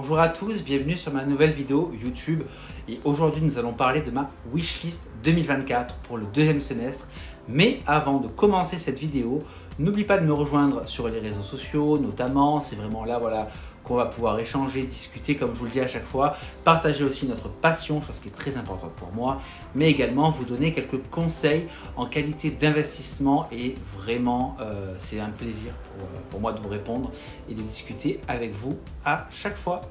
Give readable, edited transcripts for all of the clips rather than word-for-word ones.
Bonjour à tous, bienvenue sur ma nouvelle vidéo YouTube et aujourd'hui nous allons parler de ma wishlist 2024 pour le deuxième semestre. Mais avant de commencer cette vidéo, n'oublie pas de me rejoindre sur les réseaux sociaux notamment, c'est vraiment là qu'on va pouvoir échanger, discuter comme je vous le dis à chaque fois, partager aussi notre passion, chose qui est très importante pour moi, mais également vous donner quelques conseils en qualité d'investissement et vraiment c'est un plaisir pour moi de vous répondre et de discuter avec vous à chaque fois.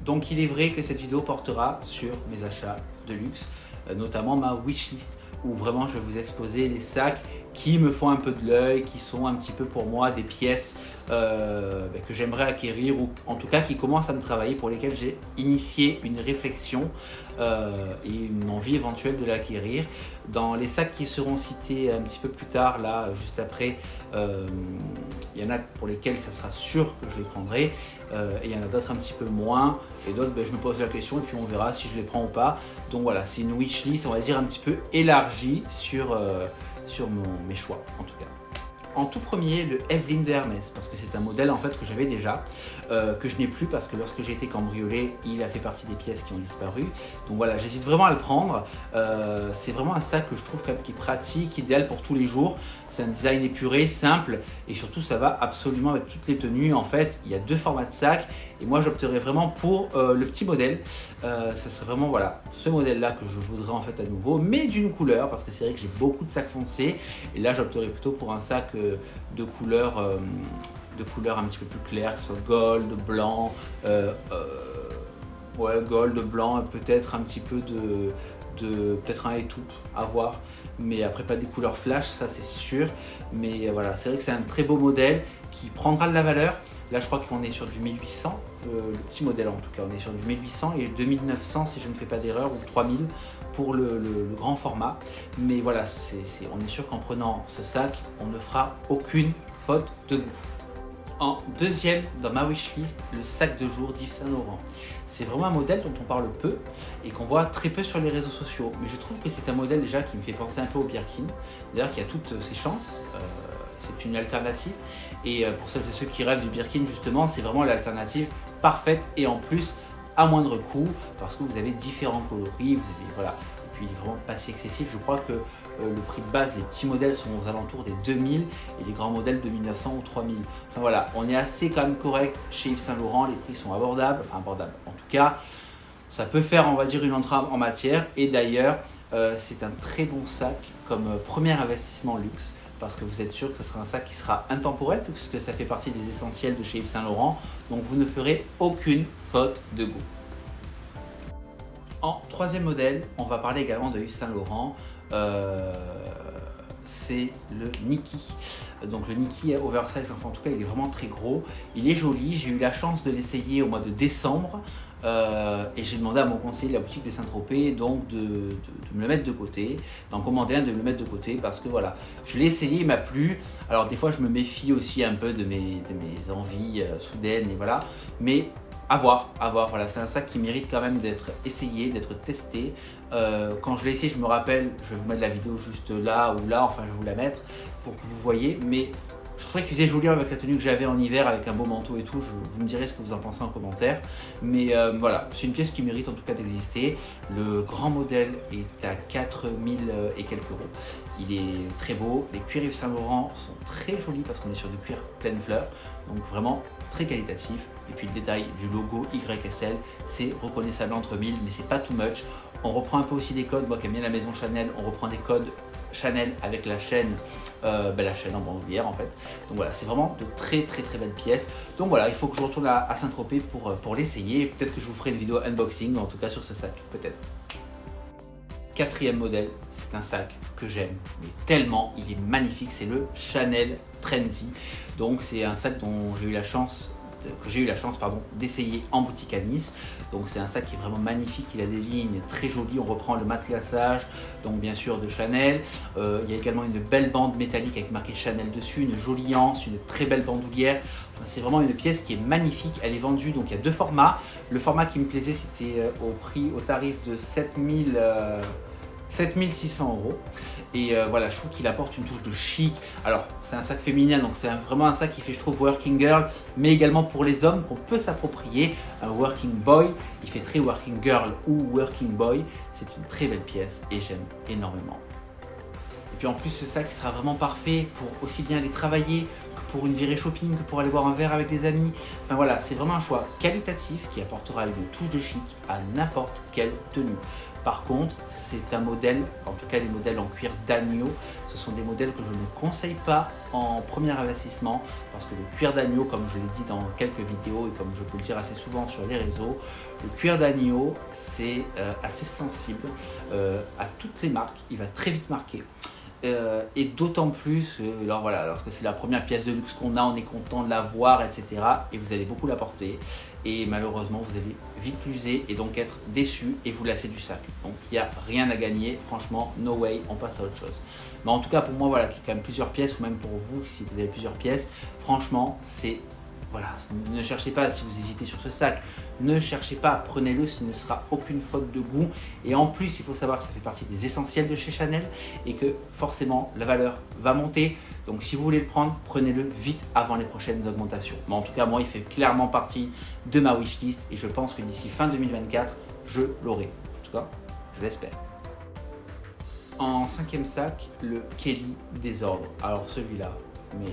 Donc il est vrai que cette vidéo portera sur mes achats de luxe, notamment ma wishlist, où vraiment je vais vous exposer les sacs qui me font un peu de l'œil, qui sont un petit peu pour moi des pièces que j'aimerais acquérir ou en tout cas qui commencent à me travailler, pour lesquelles j'ai initié une réflexion et une envie éventuelle de l'acquérir. Dans les sacs qui seront cités un petit peu plus tard, là juste après, il y en a pour lesquels ça sera sûr que je les prendrai. Et il y en a d'autres un petit peu moins, et d'autres je me pose la question et puis on verra si je les prends ou pas. Donc voilà, c'est une wishlist on va dire un petit peu élargie sur mes choix en tout cas. En tout premier, le Evelyne de Hermès, parce que c'est un modèle en fait que j'avais déjà, que je n'ai plus parce que lorsque j'ai été cambriolé, il a fait partie des pièces qui ont disparu. Donc voilà, j'hésite vraiment à le prendre. C'est vraiment un sac que je trouve qui est pratique, idéal pour tous les jours. C'est un design épuré, simple, et surtout ça va absolument avec toutes les tenues. En fait, il y a deux formats de sac, et moi j'opterais vraiment pour le petit modèle. Ça serait vraiment voilà ce modèle-là que je voudrais en fait à nouveau, mais d'une couleur, parce que c'est vrai que j'ai beaucoup de sacs foncés, et là j'opterais plutôt pour un sac de couleur un petit peu plus claire, soit gold, blanc, ouais, gold, blanc, peut-être un petit peu peut-être un étoupe à voir, mais après pas des couleurs flash, ça c'est sûr. Mais voilà, c'est vrai que c'est un très beau modèle qui prendra de la valeur. Là je crois qu'on est sur du 1800, le petit modèle en tout cas, on est sur du 1800 et 2900 si je ne fais pas d'erreur, ou 3000 pour le grand format. Mais voilà, on est sûr qu'en prenant ce sac, on ne fera aucune faute de goût. En deuxième dans ma wishlist, le sac de jour d'Yves Saint Laurent. C'est vraiment un modèle dont on parle peu et qu'on voit très peu sur les réseaux sociaux. Mais je trouve que c'est un modèle déjà qui me fait penser un peu au Birkin. D'ailleurs qui a toutes ses chances. C'est une alternative, et pour celles et ceux qui rêvent du Birkin justement, c'est vraiment l'alternative parfaite, et en plus à moindre coût parce que vous avez différents coloris, vous avez, voilà, et puis il est vraiment pas si excessif. Je crois que le prix de base, les petits modèles sont aux alentours des 2000 et les grands modèles 2900 ou 3000. Enfin voilà, on est assez quand même correct chez Yves Saint Laurent, les prix sont abordables, enfin abordables en tout cas. Ça peut faire, on va dire, une entrée en matière, et d'ailleurs c'est un très bon sac comme premier investissement luxe, parce que vous êtes sûr que ce sera un sac qui sera intemporel puisque ça fait partie des essentiels de chez Yves Saint Laurent, donc vous ne ferez aucune faute de goût. En troisième modèle, on va parler également de Yves Saint Laurent, c'est le Niki. Donc le Niki oversize, enfin en tout cas il est vraiment très gros, il est joli, j'ai eu la chance de l'essayer au mois de décembre. Et j'ai demandé à mon conseiller de la boutique de Saint-Tropez donc de me le mettre de côté, d'en commander un, de me le mettre de côté, parce que voilà, je l'ai essayé, il m'a plu. Alors des fois je me méfie aussi un peu de mes envies soudaines, et voilà, mais à voir, voilà, c'est un sac qui mérite quand même d'être essayé, d'être testé. Quand je l'ai essayé, je me rappelle, je vais vous mettre la vidéo juste là ou là, enfin je vais vous la mettre pour que vous voyez, mais je trouvais qu'il faisait joli avec la tenue que j'avais en hiver, avec un beau manteau et tout. Vous me direz ce que vous en pensez en commentaire. Mais voilà, c'est une pièce qui mérite en tout cas d'exister. Le grand modèle est à 4000 et quelques euros. Il est très beau. Les cuirs Yves Saint Laurent sont très jolis parce qu'on est sur du cuir pleine fleur. Donc vraiment très qualitatif. Et puis le détail du logo YSL, c'est reconnaissable entre mille, mais c'est pas too much. On reprend un peu aussi des codes. Moi qui aime bien la maison Chanel, on reprend des codes Chanel avec la chaîne en bandoulière en fait. Donc voilà, c'est vraiment de très belles pièces. Donc voilà, il faut que je retourne à Saint-Tropez pour l'essayer. Peut-être que je vous ferai une vidéo unboxing, en tout cas sur ce sac, peut-être. Quatrième modèle, c'est un sac que j'aime, mais tellement, il est magnifique, c'est le Chanel Trendy. Donc c'est un sac dont j'ai eu la chance d'essayer en boutique à Nice. Donc c'est un sac qui est vraiment magnifique, il a des lignes très jolies, on reprend le matelassage, donc bien sûr de Chanel. Il y a également une belle bande métallique avec marqué Chanel dessus, une jolie anse, une très belle bandoulière. Enfin, c'est vraiment une pièce qui est magnifique, elle est vendue, donc il y a deux formats. Le format qui me plaisait, c'était au tarif de 7000 7600 €. Et voilà, je trouve qu'il apporte une touche de chic. Alors, c'est un sac féminin, donc c'est vraiment un sac qui fait, je trouve, working girl, mais également pour les hommes qu'on peut s'approprier. Un working boy, il fait très working girl ou working boy. C'est une très belle pièce et j'aime énormément. Et puis en plus, ce sac sera vraiment parfait pour aussi bien aller travailler que pour une virée shopping, que pour aller boire un verre avec des amis. Enfin voilà, c'est vraiment un choix qualitatif qui apportera une touche de chic à n'importe quelle tenue. Par contre, c'est un modèle, en tout cas les modèles en cuir d'agneau, ce sont des modèles que je ne conseille pas en premier investissement parce que le cuir d'agneau, comme je l'ai dit dans quelques vidéos et comme je peux le dire assez souvent sur les réseaux, le cuir d'agneau c'est assez sensible à toutes les marques, il va très vite marquer. Et d'autant plus, alors voilà, lorsque c'est la première pièce de luxe qu'on a, on est content de la voir, etc. Et vous allez beaucoup la porter. Et malheureusement, vous allez vite l'user et donc être déçu et vous lasser du sac. Donc il n'y a rien à gagner, franchement, no way, on passe à autre chose. Mais en tout cas, pour moi, voilà, qui est quand même plusieurs pièces, ou même pour vous, si vous avez plusieurs pièces, franchement, c'est... Voilà, ne cherchez pas si vous hésitez sur ce sac, ne cherchez pas, prenez-le, ce ne sera aucune faute de goût. Et en plus, il faut savoir que ça fait partie des essentiels de chez Chanel et que forcément, la valeur va monter. Donc si vous voulez le prendre, prenez-le vite avant les prochaines augmentations. Mais en tout cas, moi, il fait clairement partie de ma wishlist et je pense que d'ici fin 2024, je l'aurai. En tout cas, je l'espère. En cinquième sac, le Kelly Désordre. Alors celui-là, mais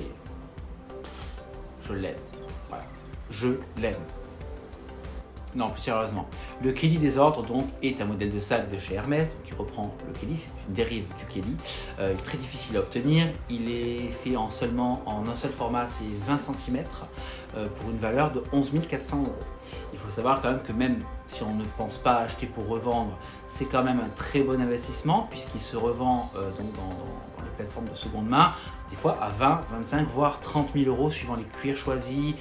je l'aime. Voilà, je l'aime. Non, plus sérieusement. Le Kelly Désordre donc est un modèle de sac de chez Hermès qui reprend le Kelly, c'est une dérive du Kelly. Il est très difficile à obtenir. Il est fait en un seul format, c'est 20 cm pour une valeur de 11 400 €. Il faut savoir quand même que même si on ne pense pas acheter pour revendre, c'est quand même un très bon investissement puisqu'il se revend donc dans les plateformes de seconde main, des fois à 20, 25, voire 30 000 € suivant les cuirs choisis,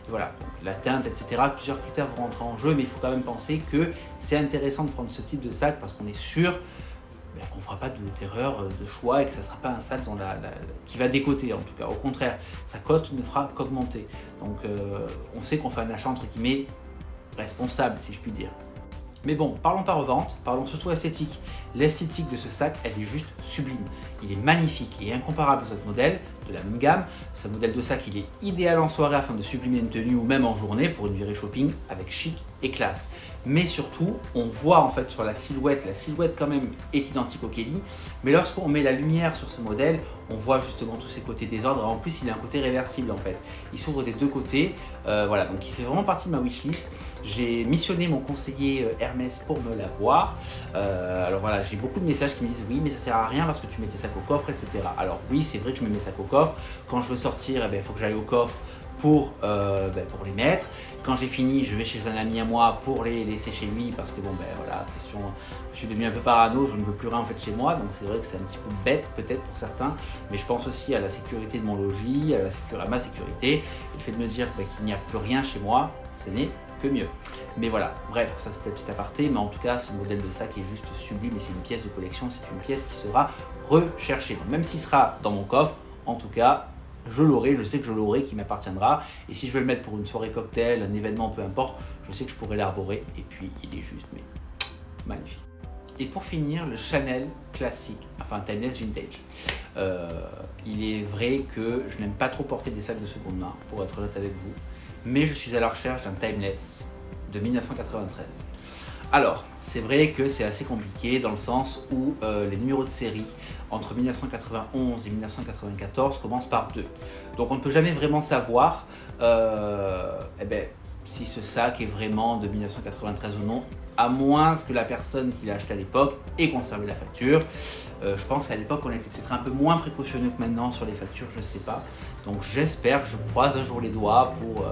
voilà, donc la teinte, etc. Plusieurs critères vont rentrer en jeu, mais il faut quand même penser que c'est intéressant de prendre ce type de sac parce qu'on est sûr qu'on ne fera pas d'erreur de choix et que ça ne sera pas un sac qui va décoter en tout cas. Au contraire, sa cote ne fera qu'augmenter. Donc on sait qu'on fait un achat entre guillemets responsable si je puis dire. Mais bon, parlons pas revente, parlons surtout esthétique. L'esthétique de ce sac, elle est juste sublime. Il est magnifique et incomparable aux autres modèles de la même gamme. Ce modèle de sac, il est idéal en soirée afin de sublimer une tenue ou même en journée pour une virée shopping avec chic et classe. Mais surtout, on voit en fait sur la silhouette quand même est identique au Kelly, mais lorsqu'on met la lumière sur ce modèle, on voit justement tous ces côtés désordre. En plus, il a un côté réversible en fait. Il s'ouvre des deux côtés, voilà, donc il fait vraiment partie de ma wishlist. J'ai missionné mon conseiller Hermès pour me l'avoir. Alors voilà, j'ai beaucoup de messages qui me disent oui, mais ça sert à rien parce que tu mets tes sacs au coffre, etc. Alors oui, c'est vrai que je mets mes sacs au coffre. Quand je veux sortir, il faut que j'aille au coffre pour les mettre. Quand j'ai fini, je vais chez un ami à moi pour les laisser chez lui parce que bon voilà, je suis devenu un peu parano, je ne veux plus rien en fait chez moi, donc c'est vrai que c'est un petit peu bête peut-être pour certains, mais je pense aussi à la sécurité de mon logis, à ma sécurité, et le fait de me dire qu'il n'y a plus rien chez moi, ce n'est que mieux. Mais voilà, bref, ça c'était un petit aparté, mais en tout cas ce modèle de sac est juste sublime et c'est une pièce de collection, c'est une pièce qui sera recherchée. Donc même s'il sera dans mon coffre, en tout cas, je l'aurai, je sais que je l'aurai, qui m'appartiendra. Et si je veux le mettre pour une soirée cocktail, un événement, peu importe, je sais que je pourrai l'arborer. Et puis, il est juste, mais magnifique. Et pour finir, le Chanel classique, enfin Timeless Vintage. Il est vrai que je n'aime pas trop porter des sacs de seconde main, pour être honnête avec vous. Mais je suis à la recherche d'un Timeless de 1993. Alors, c'est vrai que c'est assez compliqué dans le sens où les numéros de série entre 1991 et 1994 commencent par 2. Donc on ne peut jamais vraiment savoir si ce sac est vraiment de 1993 ou non, à moins que la personne qui l'a acheté à l'époque ait conservé la facture. Je pense qu'à l'époque on était peut-être un peu moins précautionneux que maintenant sur les factures, je ne sais pas. Donc j'espère, je croise un jour les doigts pour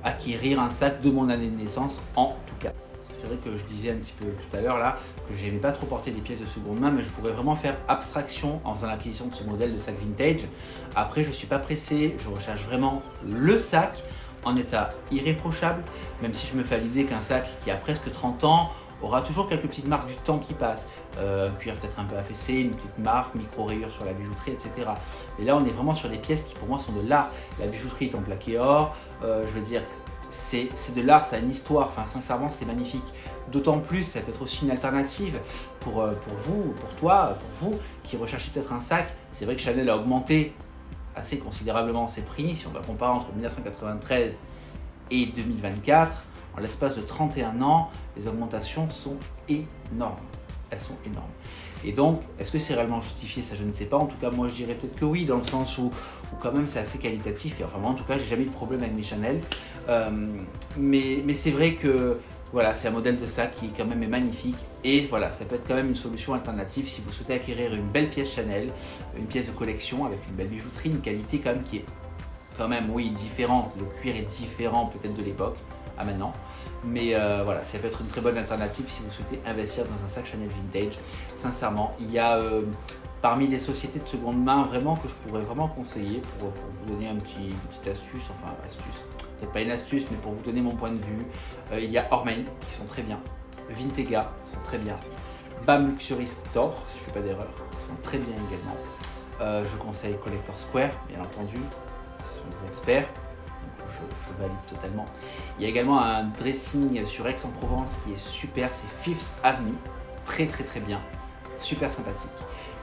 acquérir un sac de mon année de naissance en tout cas. C'est vrai que je disais un petit peu tout à l'heure là que j'aimais pas trop porter des pièces de seconde main, mais je pourrais vraiment faire abstraction en faisant l'acquisition de ce modèle de sac vintage. Après, je suis pas pressé, je recherche vraiment le sac en état irréprochable, même si je me fais à l'idée qu'un sac qui a presque 30 ans aura toujours quelques petites marques du temps qui passe, un cuir peut-être un peu affaissé, une petite marque, micro-rayure sur la bijouterie, etc. Et là, on est vraiment sur des pièces qui pour moi sont de l'art. La bijouterie est en plaqué or, je veux dire, c'est de l'art, ça a une histoire, enfin sincèrement c'est magnifique. D'autant plus, ça peut être aussi une alternative pour vous, pour toi, pour vous qui recherchez peut-être un sac. C'est vrai que Chanel a augmenté assez considérablement ses prix, si on va comparer entre 1993 et 2024. En l'espace de 31 ans, les augmentations sont énormes. Elles sont énormes. Et donc, est-ce que c'est réellement justifié? Ça, je ne sais pas. En tout cas, moi, je dirais peut-être que oui, dans le sens où quand même, c'est assez qualitatif. Et enfin, moi, en tout cas, j'ai jamais eu de problème avec mes Chanel. Mais c'est vrai que voilà, c'est un modèle de sac qui quand même est magnifique. Et voilà, ça peut être quand même une solution alternative si vous souhaitez acquérir une belle pièce Chanel, une pièce de collection avec une belle bijouterie, une qualité quand même qui est quand même, oui, différente. Le cuir est différent peut-être de l'époque à maintenant. Mais voilà, ça peut être une très bonne alternative si vous souhaitez investir dans un sac Chanel vintage. Sincèrement, il y a parmi les sociétés de seconde main vraiment que je pourrais vraiment conseiller pour vous donner une petite astuce, enfin astuce, peut-être pas une astuce, mais pour vous donner mon point de vue. Il y a Ormain qui sont très bien, Vintega qui sont très bien, BAM Luxury Store, si je ne fais pas d'erreur, qui sont très bien également. Je conseille Collector Square, bien entendu, ce sont des experts. Je valide totalement. Il y a également un dressing sur Aix-en-Provence qui est super, c'est Fifth Avenue, très bien, super sympathique.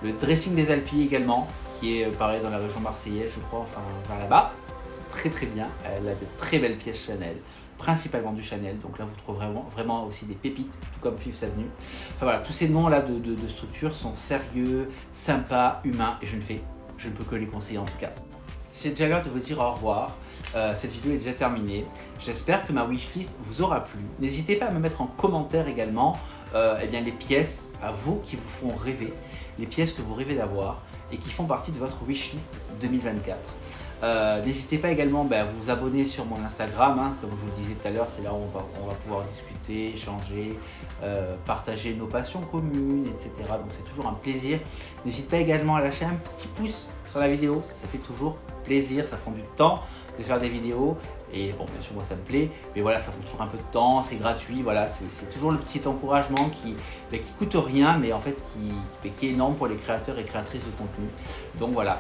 Le dressing des Alpilles également, qui est pareil dans la région marseillaise, je crois, enfin vers là-bas, c'est très bien. Elle a de très belles pièces Chanel, principalement du Chanel, donc là vous trouverez vraiment aussi des pépites, tout comme Fifth Avenue. Enfin voilà, tous ces noms-là de structures sont sérieux, sympas, humains, et je ne peux que les conseiller en tout cas. C'est déjà l'heure de vous dire au revoir. Cette vidéo est déjà terminée. J'espère que ma wishlist vous aura plu. N'hésitez pas à me mettre en commentaire également eh bien, les pièces à vous qui vous font rêver, les pièces que vous rêvez d'avoir et qui font partie de votre wishlist 2024. N'hésitez pas également à vous abonner sur mon Instagram, hein, comme je vous le disais tout à l'heure, c'est là où on va pouvoir discuter, échanger, partager nos passions communes, etc. Donc c'est toujours un plaisir. N'hésitez pas également à lâcher un petit pouce sur la vidéo, ça fait toujours plaisir, ça prend du temps de faire des vidéos et bon bien sûr moi ça me plaît, mais voilà ça prend toujours un peu de temps, c'est gratuit, voilà c'est toujours le petit encouragement qui coûte rien mais en fait qui est énorme pour les créateurs et créatrices de contenu. Donc voilà,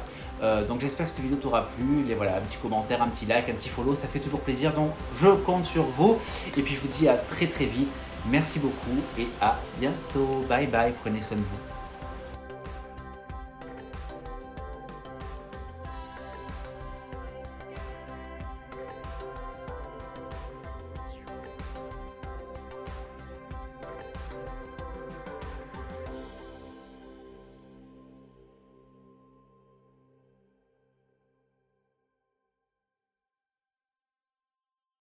donc j'espère que cette vidéo t'aura plu, et voilà, un petit commentaire, un petit like, un petit follow, ça fait toujours plaisir, donc je compte sur vous et puis je vous dis à très vite, merci beaucoup et à bientôt, bye bye, prenez soin de vous.